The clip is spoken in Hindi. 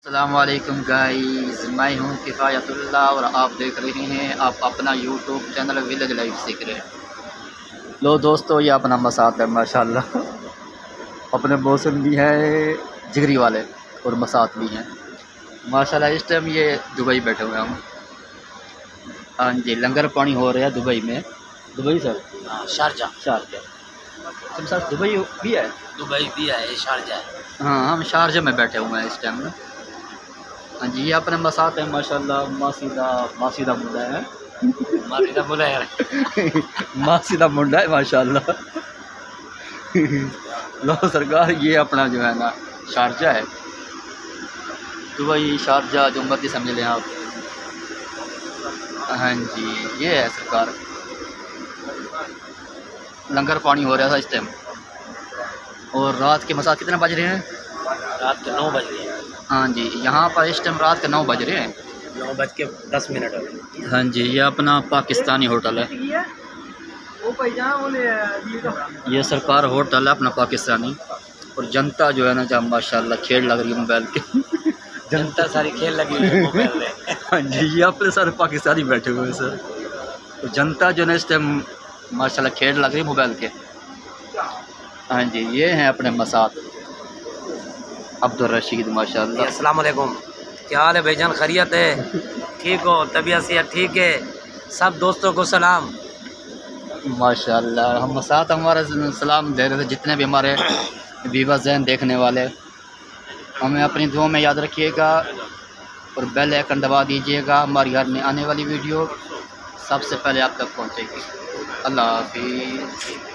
अस्सलामुअलैकुम गाइस, मैं हूं किफ़ायतुल्लाह और आप देख रहे हैं आप अपना यूट्यूब चैनल विलेज लाइफ सीख रहे हैं। लो दोस्तों, ये अपना मसात है माशाल्लाह। अपने मौसम भी हैं जिगरी वाले और मसात भी हैं माशाल्लाह। इस टाइम ये दुबई बैठे हुए हैं हम। हाँ जी, लंगर पानी हो रहा है दुबई में। Dubai sir? हाँ, शारजा। तुम सर दुबई भी है? दुबई भी है, ये शारजा है। हाँ, हम शारजा में बैठे हुए हैं इस टाइम में। हाँ जी, ये अपने मसात है माशाल्लाह। मासीदा मुंडा है। मासीदा बोला यार। मासीदा मुंडा है माशाल्लाह। लो सरकार, ये अपना जो है ना शारजा है। दुबई शारजा जो मर्जी समझ लें आप। हाँ जी, ये है सरकार। लंगर पानी हो रहा था इस टाइम। और रात के मसात कितने बज रहे हैं? रात के 9 बज रहे हैं। हाँ जी, यहाँ पर इस टाइम रात के 9 बज रहे हैं। 9:10 हो गए। हाँ जी, ये अपना पाकिस्तानी होटल है। ये सरकार होटल है अपना पाकिस्तानी। और जनता जो है ना जब माशाल्लाह खेल लग रही है मोबाइल के। जनता सारी खेल लगी हुई है मोबाइल में। हाँ जी, ये अपने सारे पाकिस्तानी बैठे हुए हैं सर। तो जनता जो है इस टाइम माशाल्लाह खेल लग रही है मोबाइल के। हाँ जी, ये हैं अपने मसात अब्दुल रशीद माशाल्लाह। अस्सलाम वालेकुम, क्या हाल है भाईजान? खैरियत है? ठीक हो? तबीयत से ठीक है? सब दोस्तों को सलाम। माशाल्लाह, हम मसात हमारे सलाम दे रहे थे जितने भी हमारे वीवर ज़ैन देखने वाले। हमें अपनी दुआ में याद रखिएगा और बेल आइकन दबा दीजिएगा। हमारी हर में आने वाली वीडियो सबसे पहले आप तक पहुंचेगी। अल्लाह हाफिज़।